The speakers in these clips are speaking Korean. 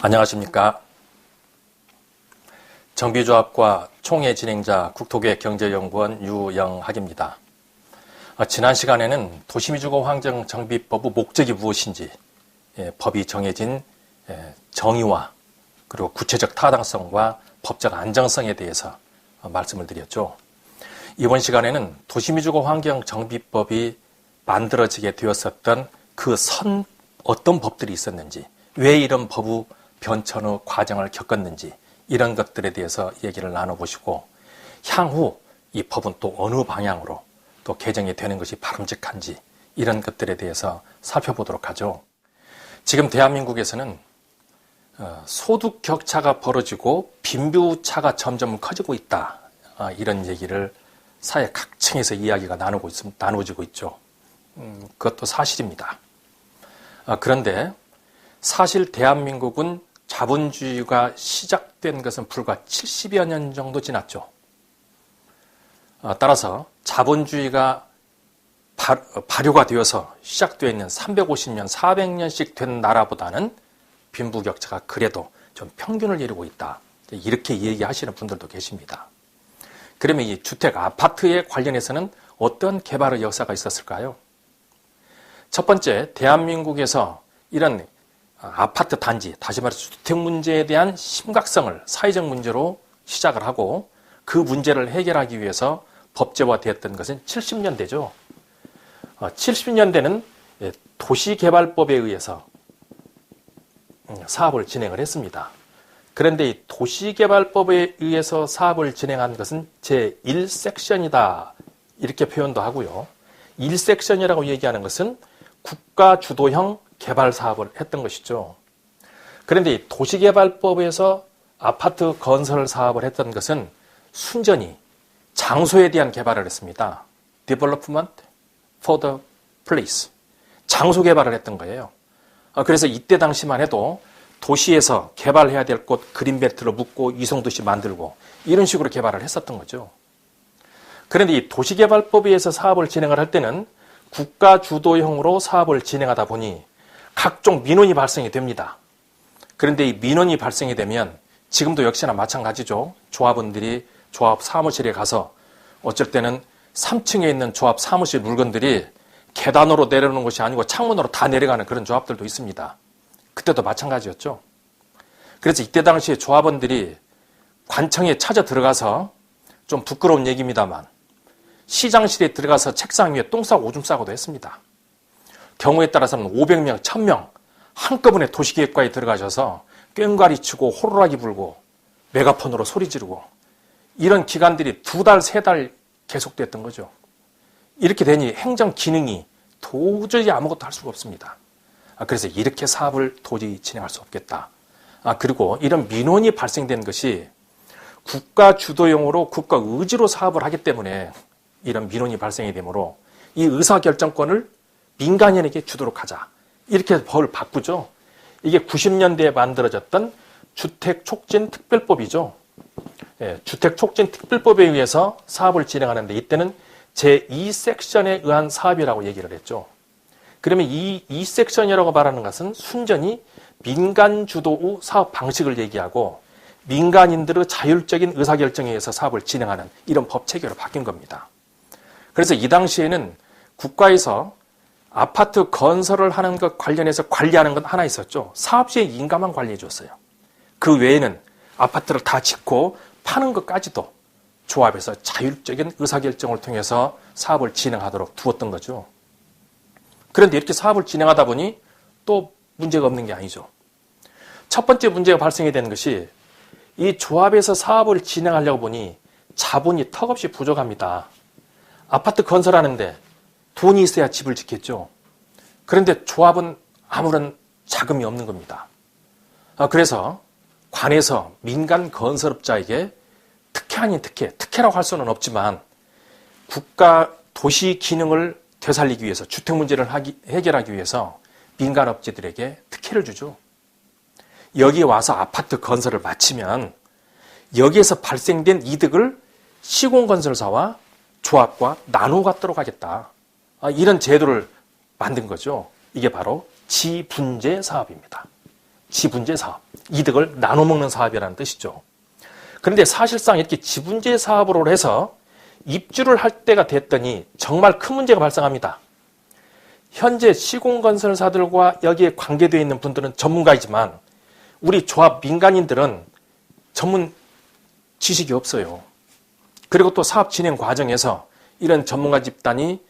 안녕하십니까. 정비조합과 총회 진행자 국토계획경제연구원 유영학입니다. 지난 시간에는 도시미주거 환경정비법의 목적이 무엇인지, 법이 정해진 정의와 그리고 구체적 타당성과 법적 안정성에 대해서 말씀을 드렸죠. 이번 시간에는 도시미주거 환경정비법이 만들어지게 되었었던 그 어떤 법들이 있었는지, 왜 이런 법의 변천의 과정을 겪었는지 이런 것들에 대해서 얘기를 나눠보시고, 향후 이 법은 또 어느 방향으로 또 개정이 되는 것이 바람직한지 이런 것들에 대해서 살펴보도록 하죠. 지금 대한민국에서는 소득 격차가 벌어지고 빈부차가 점점 커지고 있다, 이런 얘기를 사회 각층에서 이야기가 나누어지고 있죠. 그것도 사실입니다. 그런데 사실 대한민국은 자본주의가 시작된 것은 불과 70여 년 정도 지났죠. 따라서 자본주의가 발효가 되어서 시작되어 있는 350년, 400년씩 된 나라보다는 빈부격차가 그래도 좀 평균을 이루고 있다, 이렇게 얘기하시는 분들도 계십니다. 그러면 이 주택, 아파트에 관련해서는 어떤 개발의 역사가 있었을까요? 첫 번째, 대한민국에서 이런 아파트 단지, 다시 말해서 주택 문제에 대한 심각성을 사회적 문제로 시작을 하고 그 문제를 해결하기 위해서 법제화되었던 것은 70년대죠. 70년대는 도시개발법에 의해서 사업을 진행을 했습니다. 그런데 이 도시개발법에 의해서 사업을 진행한 것은 제1섹션이다, 이렇게 표현도 하고요. 1섹션이라고 얘기하는 것은 국가 주도형 개발 사업을 했던 것이죠. 그런데 이 도시개발법에서 아파트 건설 사업을 했던 것은 순전히 장소에 대한 개발을 했습니다. Development for the place. 장소 개발을 했던 거예요. 그래서 이때 당시만 해도 도시에서 개발해야 될 곳 그린벨트로 묶고 이송도시 만들고 이런 식으로 개발을 했었던 거죠. 그런데 이 도시개발법에 의해서 사업을 진행을 할 때는 국가 주도형으로 사업을 진행하다 보니 각종 민원이 발생이 됩니다. 그런데 이 민원이 발생이 되면 지금도 역시나 마찬가지죠. 조합원들이 조합 사무실에 가서 어쩔 때는 3층에 있는 조합 사무실 물건들이 계단으로 내려오는 것이 아니고 창문으로 다 내려가는 그런 조합들도 있습니다. 그때도 마찬가지였죠. 그래서 이때 당시에 조합원들이 관청에 찾아 들어가서, 좀 부끄러운 얘기입니다만, 시장실에 들어가서 책상 위에 똥 싸고 오줌 싸고도 했습니다. 경우에 따라서는 500명, 1000명 한꺼번에 도시계획과에 들어가셔서 꽹과리 치고 호루라기 불고 메가폰으로 소리 지르고 이런 기간들이 2달, 3달 계속됐던 거죠. 이렇게 되니 행정 기능이 도저히 아무것도 할 수가 없습니다. 그래서 이렇게 사업을 도저히 진행할 수 없겠다. 그리고 이런 민원이 발생된 것이 국가 주도형으로 국가 의지로 사업을 하기 때문에 이런 민원이 발생이 되므로 이 의사결정권을 민간인에게 주도록 하자, 이렇게 법을 바꾸죠. 이게 90년대에 만들어졌던 주택촉진특별법이죠. 주택촉진특별법에 의해서 사업을 진행하는데 이때는 제2섹션에 의한 사업이라고 얘기를 했죠. 그러면 이 2섹션이라고 말하는 것은 순전히 민간 주도의 사업 방식을 얘기하고 민간인들의 자율적인 의사결정에 의해서 사업을 진행하는 이런 법 체계로 바뀐 겁니다. 그래서 이 당시에는 국가에서 아파트 건설을 하는 것 관련해서 관리하는 건 하나 있었죠. 사업시의 인가만 관리해 줬어요. 그 외에는 아파트를 다 짓고 파는 것까지도 조합에서 자율적인 의사결정을 통해서 사업을 진행하도록 두었던 거죠. 그런데 이렇게 사업을 진행하다 보니 또 문제가 없는 게 아니죠. 첫 번째 문제가 발생이 되는 것이 이 조합에서 사업을 진행하려고 보니 자본이 턱없이 부족합니다. 아파트 건설하는데 돈이 있어야 집을 짓겠죠. 그런데 조합은 아무런 자금이 없는 겁니다. 그래서 관에서 민간 건설업자에게 특혜 아닌 특혜라고 할 수는 없지만 국가 도시 기능을 되살리기 위해서, 주택 문제를 해결하기 위해서 민간업체들에게 특혜를 주죠. 여기에 와서 아파트 건설을 마치면 여기에서 발생된 이득을 시공건설사와 조합과 나누어 갖도록 하겠다. 이런 제도를 만든 거죠. 이게 바로 지분제 사업입니다. 지분제 사업, 이득을 나눠 먹는 사업이라는 뜻이죠. 그런데 사실상 이렇게 지분제 사업으로 해서 입주를 할 때가 됐더니 정말 큰 문제가 발생합니다. 현재 시공건설사들과 여기에 관계되어 있는 분들은 전문가이지만 우리 조합 민간인들은 전문 지식이 없어요. 그리고 또 사업 진행 과정에서 이런 전문가 집단이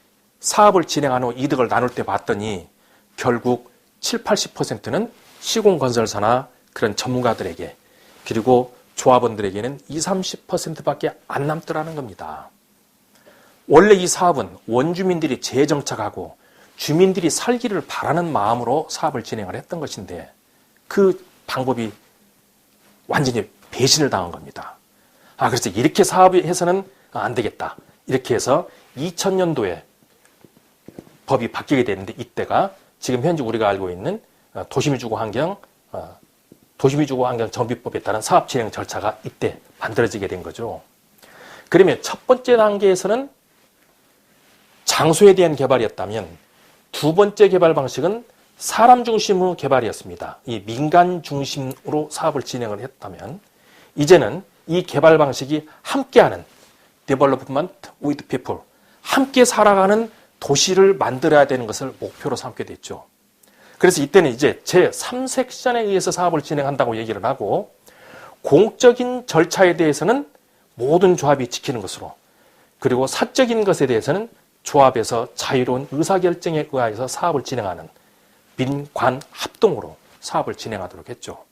사업을 진행한 후 이득을 나눌 때 봤더니 결국 7, 80%는 시공건설사나 그런 전문가들에게, 그리고 조합원들에게는 20, 30%밖에 안 남더라는 겁니다. 원래 이 사업은 원주민들이 재정착하고 주민들이 살기를 바라는 마음으로 사업을 진행을 했던 것인데 그 방법이 완전히 배신을 당한 겁니다. 그래서 이렇게 사업해서는 안 되겠다. 이렇게 해서 2000년도에 법이 바뀌게 됐는데, 이때가 지금 현재 우리가 알고 있는 도시미주거 환경 정비법에 따른 사업 진행 절차가 이때 만들어지게 된 거죠. 그러면 첫 번째 단계에서는 장소에 대한 개발이었다면 두 번째 개발 방식은 사람 중심의 개발이었습니다. 이 민간 중심으로 사업을 진행을 했다면 이제는 이 개발 방식이 함께하는 Development with People, 함께 살아가는 도시를 만들어야 되는 것을 목표로 삼게 됐죠. 그래서 이때는 이제 제3섹션에 의해서 사업을 진행한다고 얘기를 하고, 공적인 절차에 대해서는 모든 조합이 지키는 것으로, 그리고 사적인 것에 대해서는 조합에서 자유로운 의사결정에 의하여서 사업을 진행하는 민관 합동으로 사업을 진행하도록 했죠.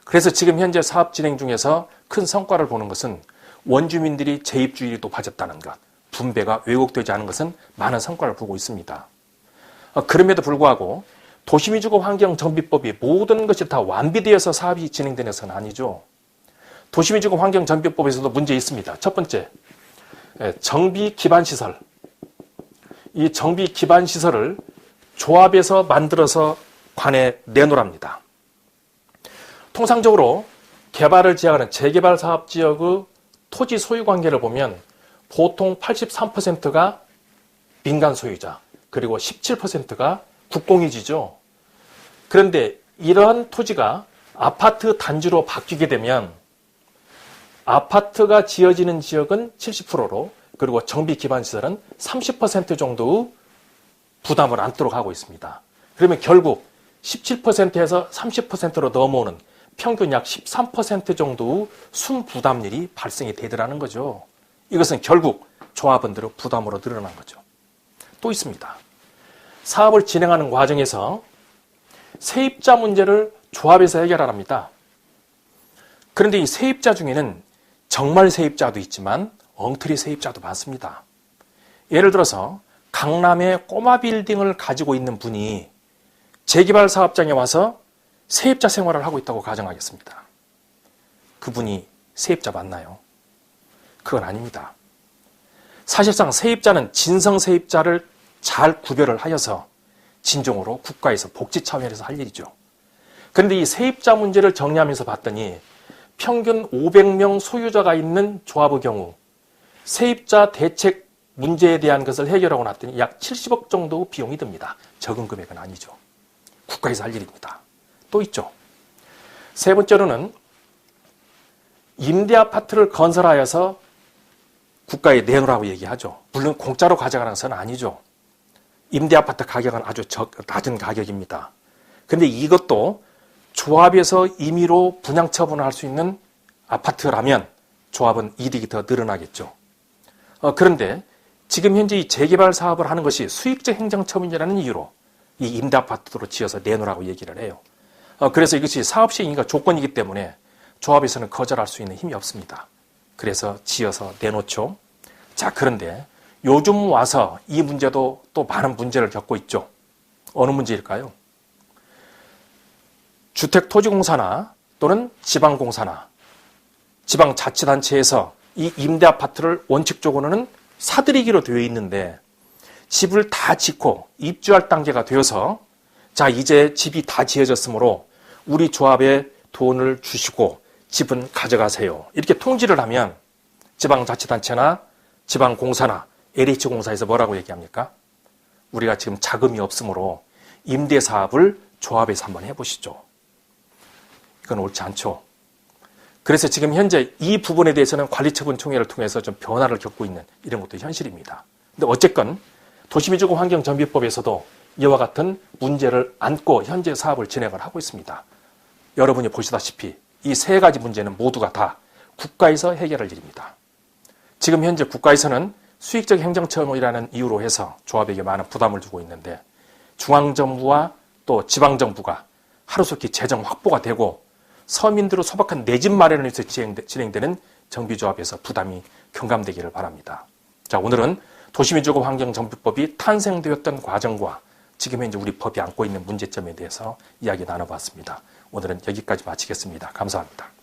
그래서 지금 현재 사업 진행 중에서 큰 성과를 보는 것은 원주민들이 재입주율이 높아졌다는 것, 분배가 왜곡되지 않은 것은 많은 성과를 보고 있습니다. 그럼에도 불구하고 도시미주거 환경정비법이 모든 것이 다 완비되어서 사업이 진행되는 것은 아니죠. 도시미주거 환경정비법에서도 문제 있습니다. 첫 번째, 정비 기반시설. 이 정비 기반시설을 조합에서 만들어서 관에 내놓으랍니다. 통상적으로 개발을 지향하는 재개발 사업 지역의 토지 소유 관계를 보면 보통 83%가 민간 소유자, 그리고 17%가 국공유지죠. 그런데 이러한 토지가 아파트 단지로 바뀌게 되면 아파트가 지어지는 지역은 70%로, 그리고 정비 기반 시설은 30% 정도의 부담을 안도록 하고 있습니다. 그러면 결국 17%에서 30%로 넘어오는 평균 약 13% 정도의 순부담률이 발생이 되더라는 거죠. 이것은 결국 조합원들의 부담으로 늘어난 거죠. 또 있습니다. 사업을 진행하는 과정에서 세입자 문제를 조합에서 해결하랍니다. 그런데 이 세입자 중에는 정말 세입자도 있지만 엉터리 세입자도 많습니다. 예를 들어서 강남에 꼬마 빌딩을 가지고 있는 분이 재개발 사업장에 와서 세입자 생활을 하고 있다고 가정하겠습니다. 그분이 세입자 맞나요? 그건 아닙니다. 사실상 세입자는 진성 세입자를 잘 구별을 하여서 진정으로 국가에서 복지 차원에서 할 일이죠. 그런데 이 세입자 문제를 정리하면서 봤더니 평균 500명 소유자가 있는 조합의 경우 세입자 대책 문제에 대한 것을 해결하고 났더니 약 70억 정도 비용이 듭니다. 적은 금액은 아니죠. 국가에서 할 일입니다. 또 있죠. 세 번째로는 임대 아파트를 건설하여서 국가에 내놓으라고 얘기하죠. 물론 공짜로 가져가는 것은 아니죠. 임대 아파트 가격은 아주 낮은 가격입니다. 그런데 이것도 조합에서 임의로 분양 처분을 할 수 있는 아파트라면 조합은 이득이 더 늘어나겠죠. 그런데 지금 현재 이 재개발 사업을 하는 것이 수익적 행정처분이라는 이유로 이 임대 아파트로 지어서 내놓으라고 얘기를 해요. 그래서 이것이 사업 시행인가 조건이기 때문에 조합에서는 거절할 수 있는 힘이 없습니다. 그래서 지어서 내놓죠. 자, 그런데 요즘 와서 이 문제도 또 많은 문제를 겪고 있죠. 어느 문제일까요? 주택토지공사나 또는 지방공사나 지방자치단체에서 이 임대아파트를 원칙적으로는 사들이기로 되어 있는데 집을 다 짓고 입주할 단계가 되어서 자, 이제 집이 다 지어졌으므로 우리 조합에 돈을 주시고 집은 가져가세요. 이렇게 통지를 하면 지방자치단체나 지방공사나 LH공사에서 뭐라고 얘기합니까? 우리가 지금 자금이 없으므로 임대사업을 조합에서 한번 해보시죠. 이건 옳지 않죠. 그래서 지금 현재 이 부분에 대해서는 관리처분총회를 통해서 좀 변화를 겪고 있는 이런 것도 현실입니다. 근데 어쨌건 도시미주공환경정비법에서도 이와 같은 문제를 안고 현재 사업을 진행을 하고 있습니다. 여러분이 보시다시피 이 세 가지 문제는 모두가 다 국가에서 해결할 일입니다. 지금 현재 국가에서는 수익적 행정처분이라는 이유로 해서 조합에게 많은 부담을 주고 있는데 중앙정부와 또 지방정부가 하루속히 재정 확보가 되고 서민들의 소박한 내 집 마련을 위해서 진행되는 정비조합에서 부담이 경감되기를 바랍니다. 자, 오늘은 도시민주공환경정비법이 탄생되었던 과정과 지금 현재 우리 법이 안고 있는 문제점에 대해서 이야기 나눠봤습니다. 오늘은 여기까지 마치겠습니다. 감사합니다.